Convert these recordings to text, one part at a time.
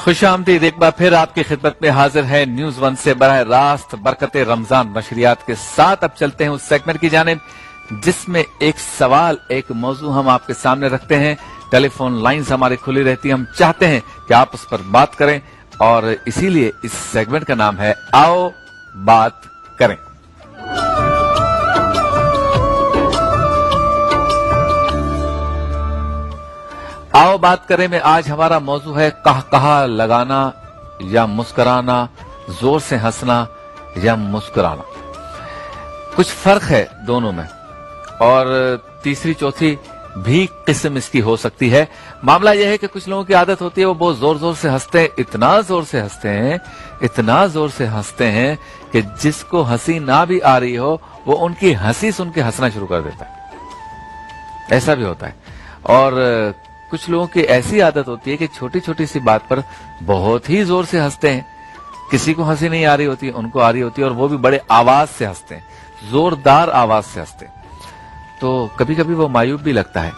खुशामदीद, एक बार फिर आपकी खिदमत में हाजिर है न्यूज वन से बराह रास्त बरकते रमजान नशरियात के साथ। अब चलते हैं उस सेगमेंट की जानिब जिसमें एक सवाल, एक मौजू हम आपके सामने रखते हैं। टेलीफोन लाइंस हमारी खुली रहती है, हम चाहते हैं कि आप उस पर बात करें और इसीलिए इस सेगमेंट का नाम है आओ बात करें। आओ बात करें में आज हमारा मौजू है कहा लगाना या मुस्कुराना, जोर से हंसना या मुस्कुराना। कुछ फर्क है दोनों में और तीसरी चौथी भी किस्म इसकी हो सकती है। मामला यह है कि कुछ लोगों की आदत होती है वो बहुत जोर जोर से हंसते हैं, इतना जोर से हंसते हैं, इतना जोर से हंसते हैं कि जिसको हंसी ना भी आ रही हो वो उनकी हंसी सुन के हंसना शुरू कर देता है। ऐसा भी होता है। और कुछ लोगों की ऐसी आदत होती है कि छोटी छोटी सी बात पर बहुत ही जोर से हंसते हैं। किसी को हंसी नहीं आ रही होती, उनको आ रही होती है और वो भी बड़े आवाज से हंसते हैं, जोरदार आवाज से हंसते हैं। तो कभी कभी वो मायूब भी लगता है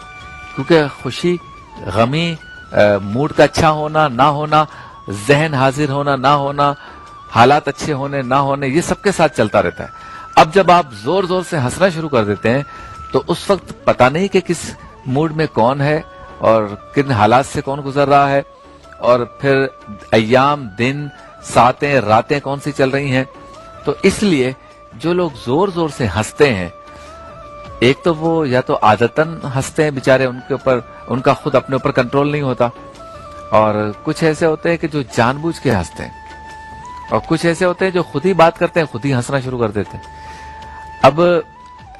क्योंकि खुशी, गमी, मूड का अच्छा होना ना होना, जहन हाजिर होना ना होना, हालात अच्छे होने ना होने, ये सबके साथ चलता रहता है। अब जब आप जोर जोर से हंसना शुरू कर देते हैं तो उस वक्त पता नहीं कि किस मूड में कौन है और किन हालात से कौन गुजर रहा है और फिर अय्याम, दिन, सातें, रातें कौन सी चल रही हैं। तो इसलिए जो लोग जोर जोर से हंसते हैं, एक तो वो या तो आदतन हंसते हैं बेचारे, उनके ऊपर उनका खुद अपने ऊपर कंट्रोल नहीं होता, और कुछ ऐसे होते हैं कि जो जानबूझ के हंसते हैं, और कुछ ऐसे होते हैं जो खुद ही बात करते हैं, खुद ही हंसना शुरू कर देते हैं। अब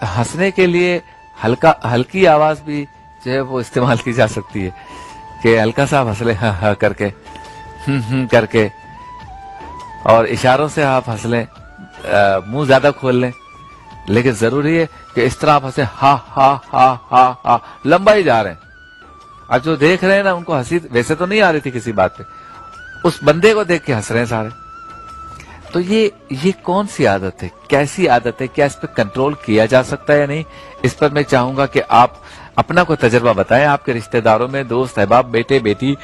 हंसने के लिए हल्की आवाज भी जो है वो इस्तेमाल की जा सकती है कि हल्का सा हंस ले हा करके, करके, और इशारों से आप हंस लें, मुंह ज्यादा खोल लें, लेकिन जरूरी है कि इस तरह आप हंसे हा हा हा हा हा, लंबा ही जा रहे हैं। अब जो देख रहे हैं ना उनको हंसी वैसे तो नहीं आ रही थी किसी बात पे, उस बंदे को देख के हंस रहे हैं सारे। तो ये कौन सी आदत है, कैसी आदत है, क्या इस पर कंट्रोल किया जा सकता है या नहीं, इस पर मैं चाहूंगा कि आप अपना कोई तजर्बा बताएं। आपके रिश्तेदारों में दोस्त, अहबाब, बेटे बेटी,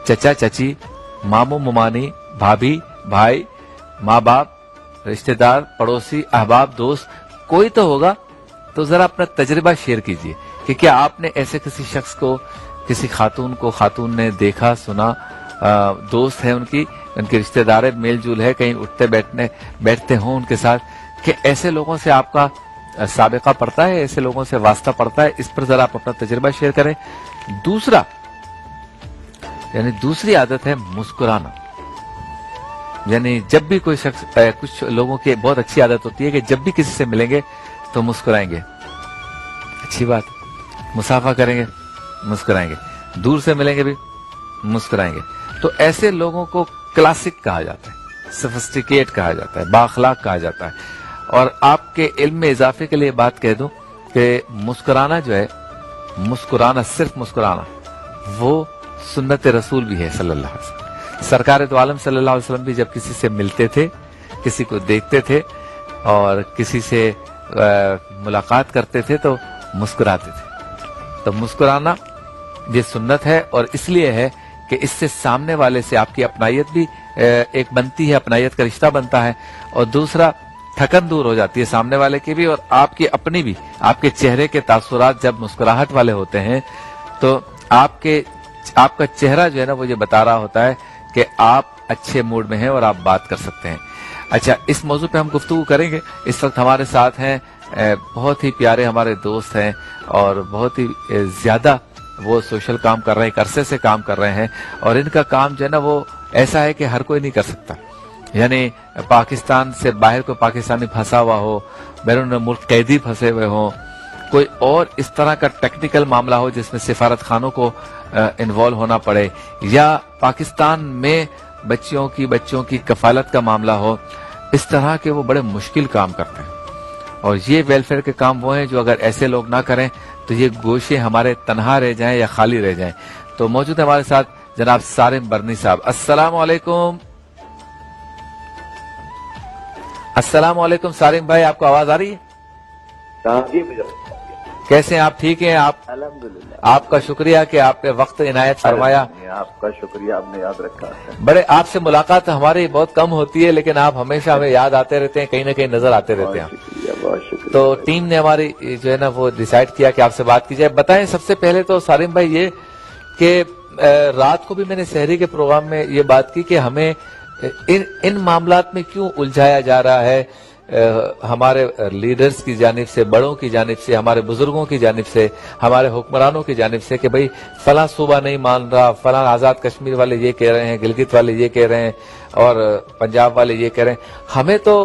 चचा चची, मामू मुमानी, भाभी भाई, माँ बाप, रिश्तेदार, पड़ोसी, अहबाब, दोस्त, कोई तो होगा। तो जरा अपना तजर्बा शेयर कीजिए कि क्या आपने ऐसे किसी शख्स को, किसी खातून को खातून ने देखा, सुना, दोस्त है उनकी रिश्तेदार है, मेल जोल है, कहीं उठते बैठते हों उनके साथ, कि ऐसे लोगों से आपका साबिका पड़ता है, ऐसे लोगों से वास्ता पड़ता है। इस पर जरा आप अपना तजुर्बा शेयर करें। दूसरा यानी दूसरी आदत है मुस्कुराना। यानी जब भी कोई शख्स, कुछ लोगों की बहुत अच्छी आदत होती है कि जब भी किसी से मिलेंगे तो मुस्कुराएंगे, अच्छी बात, मुसाफा करेंगे मुस्कुराएंगे, दूर से मिलेंगे भी मुस्कुराएंगे। तो ऐसे लोगों को क्लासिक कहा जाता है, सोफिस्टिकेट कहा जाता है, बाअखलाक कहा जाता है। और आपके इल्म में इजाफे के लिए बात कह दूं कि मुस्कुराना जो है, मुस्कुराना, सिर्फ मुस्कुराना, वो सुन्नत रसूल भी है सल्लल्लाहु अलैहि वसल्लम। सरकार दो आलम सल्लल्लाहु अलैहि वसल्लम भी जब किसी से मिलते थे, किसी को देखते थे और किसी से मुलाकात करते थे तो मुस्कुराते थे। तो मुस्कुराना ये सुन्नत है और इसलिए है कि इससे सामने वाले से आपकी अपनायत भी एक बनती है, अपनायत का रिश्ता बनता है, और दूसरा थकन दूर हो जाती है सामने वाले की भी और आपकी अपनी भी। आपके चेहरे के तासुरात जब मुस्कुराहट वाले होते हैं तो आपका चेहरा जो है ना वो ये बता रहा होता है कि आप अच्छे मूड में हैं और आप बात कर सकते हैं। अच्छा, इस मौजू पे हम गुफ्तगू करेंगे। इस वक्त हमारे साथ हैं बहुत ही प्यारे हमारे दोस्त हैं और बहुत ही ज्यादा वो सोशल काम कर रहे हैं, एक अरसे से काम कर रहे हैं, और इनका काम जो है ना वो ऐसा है कि हर कोई नहीं कर सकता। यानी पाकिस्तान से बाहर कोई पाकिस्तानी फंसा हुआ हो, बैरून मुल्क कैदी फंसे हुए हो, कोई और इस तरह का टेक्निकल मामला हो जिसमें सिफारत खानों को इन्वॉल्व होना पड़े, या पाकिस्तान में बच्चों की कफालत का मामला हो, इस तरह के वो बड़े मुश्किल काम करते हैं। और ये वेलफेयर के काम वो हैं जो अगर ऐसे लोग ना करें तो ये गोशे हमारे तनहा रह जाएं या खाली रह जाएं। तो मौजूद है हमारे साथ जनाब सारिम बरनी साहब। अस्सलाम वालेकुम। अस्सलाम वालेकुम सारिम भाई, आपको आवाज आ रही है? कैसे हैं आप? ठीक हैं आप? अल्हम्दुलिल्लाह। आपका शुक्रिया कि आपने वक्त इनायत फरमाया। आपका शुक्रिया, आपने याद रखा है। बड़े आपसे मुलाकात हमारी बहुत कम होती है, लेकिन आप हमेशा हमें याद आते रहते हैं, कहीं ना कहीं नजर आते रहते हैं। बहुत शुक्रिया। तो टीम ने हमारी जो है ना वो डिसाइड किया कि आपसे बात की जाए। बताएं सबसे पहले तो सारिम भाई ये कि रात को भी मैंने शहरी के प्रोग्राम में ये बात की कि हमें इन मामलात में क्यों उलझाया जा रहा है, हमारे लीडर्स की जानिब से, बड़ों की जानिब से, हमारे बुजुर्गों की जानिब से, हमारे हुक्मरानों की जानिब से कि भाई फलां सूबा नहीं मान रहा, फलां आजाद कश्मीर वाले ये कह रहे हैं, गिलगित वाले ये कह रहे हैं और पंजाब वाले ये कह रहे हैं। हमें तो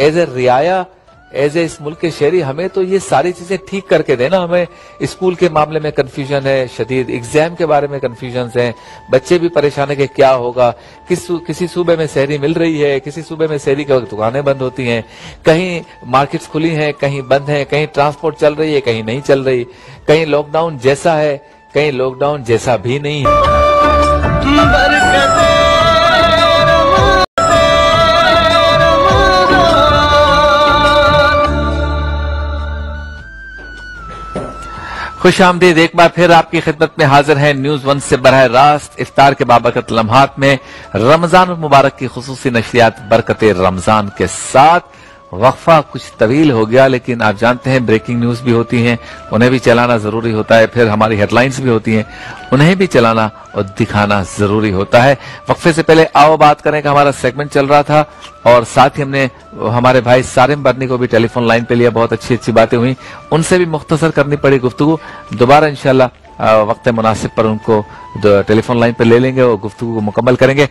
एज ए रियाया, एज ए इस मुल्क के शहरी, हमें तो ये सारी चीजें ठीक करके देना। हमें स्कूल के मामले में कंफ्यूजन है शदीद, एग्जाम के बारे में कंफ्यूजन है, बच्चे भी परेशान है कि क्या होगा, किसी सूबे में शहरी मिल रही है, किसी सूबे में शहरी के वक्त दुकानें बंद होती हैं, कहीं मार्केट्स खुली हैं, कहीं बंद हैं, कहीं ट्रांसपोर्ट चल रही है, कहीं नहीं चल रही, कहीं लॉकडाउन जैसा है, कहीं लॉकडाउन जैसा भी नहीं है। खुश आमदीद, एक बार फिर आपकी खिदमत में हाजिर है न्यूज वन से बरह रास्त इफ्तार के बाबरकत लम्हात में रमजान मुबारक की खुसूसी नशरियात बरकते रमजान के साथ। वक्फा कुछ तवील हो गया, लेकिन आप जानते हैं ब्रेकिंग न्यूज भी होती हैं, उन्हें भी चलाना जरूरी होता है, फिर हमारी हेडलाइंस भी होती हैं, उन्हें भी चलाना और दिखाना जरूरी होता है। वक्फे से पहले आओ बात करें कि हमारा सेगमेंट चल रहा था और साथ ही हमने हमारे भाई सारिम बरनी को भी टेलीफोन लाइन पे लिया, बहुत अच्छी अच्छी बातें हुई, उनसे भी मुख्तसर करनी पड़ी गुफ्तगू। दोबारा इंशाल्लाह वक्त मुनासिब पर उनको टेलीफोन लाइन पे ले लेंगे और गुफ्तगू को मुकम्मल करेंगे।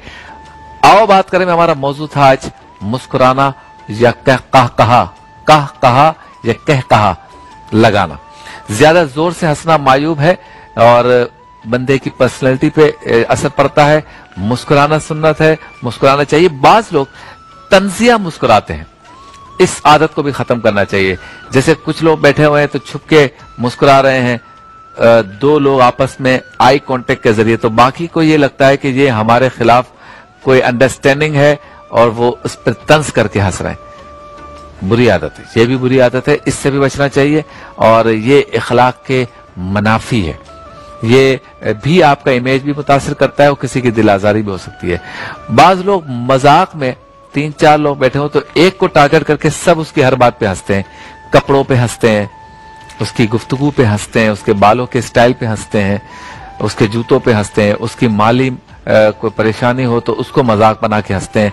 आओ बात करें, हमारा मौजू था आज मुस्कुराना या कहा या कह कहा लगाना। ज्यादा जोर से हंसना मायूब है और बंदे की पर्सनैलिटी पे असर पड़ता है। मुस्कुराना सुन्नत है, मुस्कुराना चाहिए। बाज लोग तंजिया मुस्कुराते हैं, इस आदत को भी खत्म करना चाहिए। जैसे कुछ लोग बैठे हुए हैं तो छुप के मुस्कुरा रहे हैं, दो लोग आपस में आई कांटेक्ट के जरिए, तो बाकी को ये लगता है कि ये हमारे खिलाफ कोई अंडरस्टैंडिंग है और वो उस पर तंज करके हंस रहे हैं। बुरी आदत है, ये भी बुरी आदत है, इससे भी बचना चाहिए और ये इखलाक के मुनाफी है। ये भी आपका इमेज भी मुतासिर करता है और किसी की दिल आजारी भी हो सकती है। बाज लोग मजाक में 3-4 लोग बैठे हो तो एक को टारगेट करके सब उसकी हर बात पे हंसते हैं, कपड़ों पे हंसते हैं, उसकी गुफ्तगू पे हंसते हैं, उसके बालों के स्टाइल पे हंसते हैं, उसके जूतों पे हंसते हैं, उसकी माली कोई परेशानी हो तो उसको मजाक बना के हंसते हैं।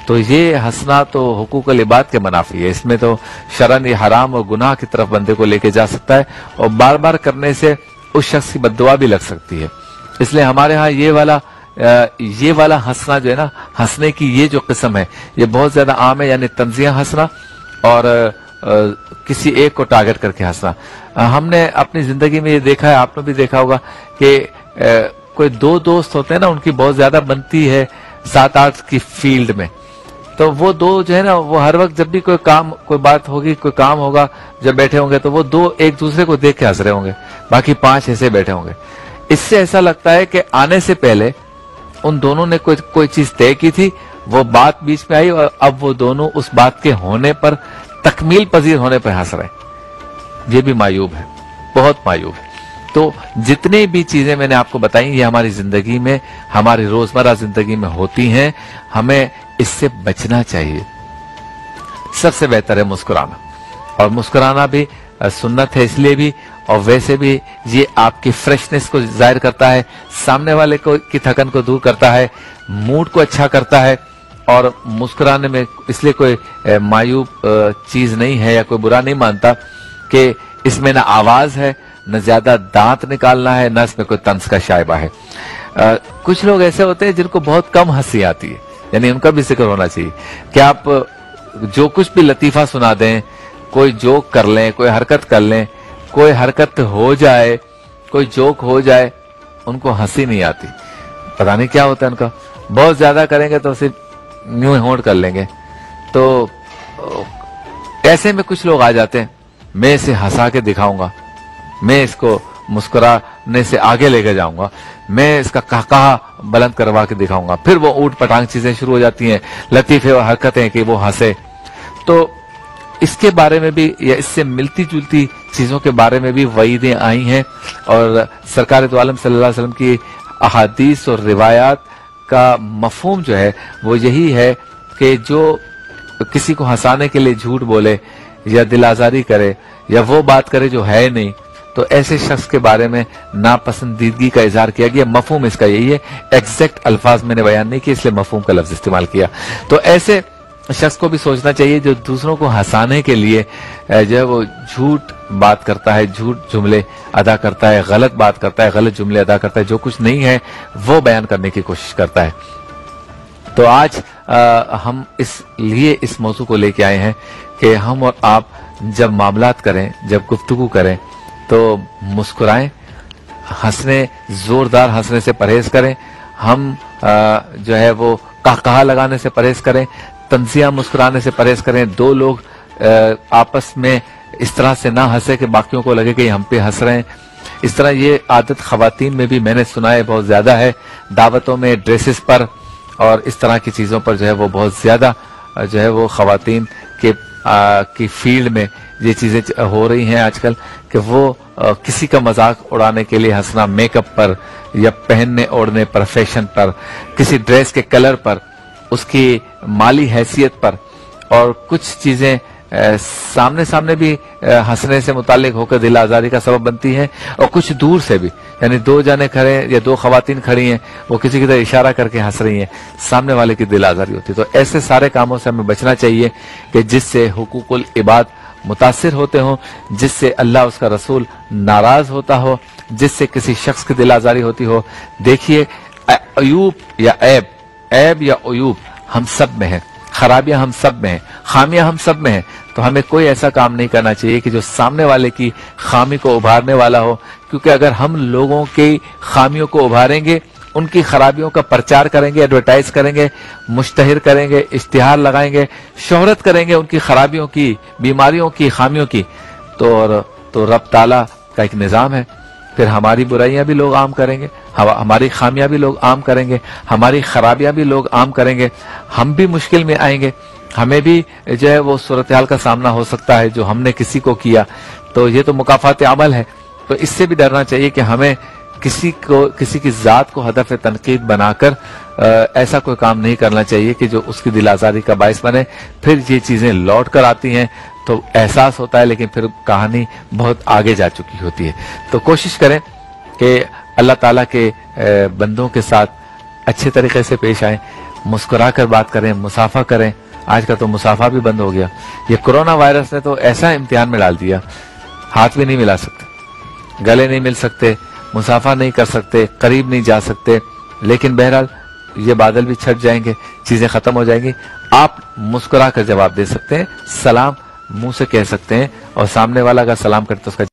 तो ये हंसना तो हुकूकुल इबाद के मुनाफी है, इसमें तो शरन ये हराम और गुनाह की तरफ बंदे को लेके जा सकता है और बार बार करने से उस शख्स की बद्दुआ भी लग सकती है। इसलिए हमारे यहाँ ये वाला हंसना जो है ना, हंसने की ये जो किस्म है ये बहुत ज्यादा आम है, यानी तंजिया हंसना और किसी एक को टारगेट करके हंसना। हमने अपनी जिंदगी में ये देखा है, आपने भी देखा होगा कि कोई दो दोस्त होते हैं ना, उनकी बहुत ज्यादा बनती है 7-8 की फील्ड में, तो वो दो जो है ना, वो हर वक्त जब भी कोई बात होगी, कोई काम होगा, जब बैठे होंगे तो वो दो एक दूसरे को देख के हंस रहे होंगे, बाकी 5 ऐसे बैठे होंगे। इससे ऐसा लगता है कि आने से पहले उन दोनों ने कोई चीज तय की थी, वो बात बीच में आई और अब वो दोनों उस बात के होने पर, तकमील पजीर होने पर हंस रहे। ये भी मायूब है, बहुत मायूब है। तो जितनी भी चीजें मैंने आपको बताई ये हमारी जिंदगी में, हमारी रोजमर्रा जिंदगी में होती हैं, हमें इससे बचना चाहिए। सबसे बेहतर है मुस्कुराना, और मुस्कुराना भी सुन्नत है इसलिए भी, और वैसे भी ये आपकी फ्रेशनेस को जाहिर करता है, सामने वाले को की थकन को दूर करता है, मूड को अच्छा करता है। और मुस्कुराने में इसलिए कोई मायूब चीज नहीं है या कोई बुरा नहीं मानता कि इसमें ना आवाज है, न ज्यादा दांत निकालना है, न इसमें कोई तंज का शायबा है। कुछ लोग ऐसे होते हैं जिनको बहुत कम हंसी आती है, यानी उनका भी जिक्र होना चाहिए कि आप जो कुछ भी लतीफा सुना दें, कोई जोक कर लें, कोई हरकत कर लें, कोई हरकत हो जाए, कोई जोक हो जाए, उनको हंसी नहीं आती। पता नहीं क्या होता है उनका, बहुत ज्यादा करेंगे तो सिर्फ न्यू होंठ कर लेंगे। तो ऐसे में कुछ लोग आ जाते हैं, मैं इसे हंसा के दिखाऊंगा, मैं इसको मुस्कुराने से आगे लेके जाऊंगा, मैं इसका कहा बुलंद करवा के दिखाऊंगा। फिर वो ऊट पटांग चीजें शुरू हो जाती हैं, लतीफे और हरकतें कि वो हंसे। तो इसके बारे में भी या इससे मिलती जुलती चीजों के बारे में भी वईदें आई हैं, और सरकार दो आलम सल्लल्लाहु अलैहि वसल्लम की अहादीस और रिवायात का मफहूम जो है वो यही है कि जो किसी को हंसाने के लिए झूठ बोले या दिल आजारी करे या वो बात करे जो है नहीं, तो ऐसे शख्स के बारे में नापसंदीदगी का इजहार किया गया। मफहूम इसका यही है, एग्जैक्ट अल्फाज मैंने बयान नहीं किया इसलिए मफहूम का लफ्ज इस्तेमाल किया। तो ऐसे शख्स को भी सोचना चाहिए जो दूसरों को हंसाने के लिए जो है वो झूठ बात करता है, झूठ जुमले अदा करता है, गलत बात करता है, गलत जुमले अदा करता है, जो कुछ नहीं है वो बयान करने की कोशिश करता है। तो आज हम इसलिए इस मौजू को लेके आए हैं कि हम और आप जब मामलात करें, जब गुफ्तगू करें तो मुस्कुराएं, हंसने, जोरदार हंसने से परहेज करें। हम जो है वो कहकहा लगाने से परहेज करें, तंजिया मुस्कुराने से परहेज करें। दो लोग आपस में इस तरह से ना हंसे कि बाकियों को लगे कि हम पे हंस रहे हैं। इस तरह ये आदत खवातीन में भी मैंने सुना है बहुत ज्यादा है, दावतों में, ड्रेसेस पर और इस तरह की चीजों पर जो है वो बहुत ज्यादा जो है वो खवातीन के की फील्ड में ये चीजें हो रही हैं आजकल कि वो किसी का मजाक उड़ाने के लिए हंसना, मेकअप पर या पहनने ओढ़ने पर, फैशन पर, किसी ड्रेस के कलर पर, उसकी माली हैसियत पर, और कुछ चीजें सामने सामने भी हंसने से मुतालिक होकर दिल आजारी का सबब बनती हैं, और कुछ दूर से भी, यानी दो जाने खड़े या दो खवातीन खड़ी हैं, वो किसी की तरह इशारा करके हंस रही हैं, सामने वाले की दिल आजारी होती है। तो ऐसे सारे कामों से हमें बचना चाहिए कि जिससे हुकूकुल इबाद मुतासिर होते हों, जिससे अल्लाह उसका रसूल नाराज होता हो, जिससे किसी शख्स की दिल आजारी होती हो। देखिए, अयूब या ऐब या अयूब हम सब में है, खराबियां हम सब में है, खामियां हम सब में है। तो हमें कोई ऐसा काम नहीं करना चाहिए कि जो सामने वाले की खामी को उभारने वाला हो, क्योंकि अगर हम लोगों की खामियों को उभारेंगे, उनकी खराबियों का प्रचार करेंगे, एडवर्टाइज करेंगे, मुश्तहिर करेंगे, इश्तिहार लगाएंगे, शोहरत करेंगे उनकी खराबियों की, बीमारियों की, खामियों की, तो रब ताला का एक निजाम है, फिर हमारी बुराइयां भी लोग आम करेंगे, हमारी खामियां भी लोग आम करेंगे, हमारी खराबियां भी लोग आम करेंगे, हम भी मुश्किल में आएंगे, हमें भी जो है वो सूरत हाल का सामना हो सकता है जो हमने किसी को किया। तो ये तो मुकाफात अमल है। तो इससे भी डरना चाहिए कि हमें किसी की जात को हदफ तनकीद बनाकर ऐसा कोई काम नहीं करना चाहिए कि जो उसकी दिल आजारी का बायस बने। फिर ये चीजें लौट कर आती हैं तो एहसास होता है, लेकिन फिर कहानी बहुत आगे जा चुकी होती है। तो कोशिश करें कि अल्लाह ताला के बंदों के साथ अच्छे तरीके से पेश आए, मुस्कुरा कर बात करें, मुसाफा करें। आज का तो मुसाफा भी बंद हो गया। ये कोरोना वायरस ने तो ऐसा इम्तिहान में डाल दिया, हाथ भी नहीं मिला सकते, गले नहीं मिल सकते, मुसाफा नहीं कर सकते, करीब नहीं जा सकते। लेकिन बहरहाल ये बादल भी छट जाएंगे, चीजें खत्म हो जाएंगी। आप मुस्कुरा कर जवाब दे सकते हैं, सलाम मुंह से कह सकते हैं, और सामने वाला अगर सलाम करते तो उसका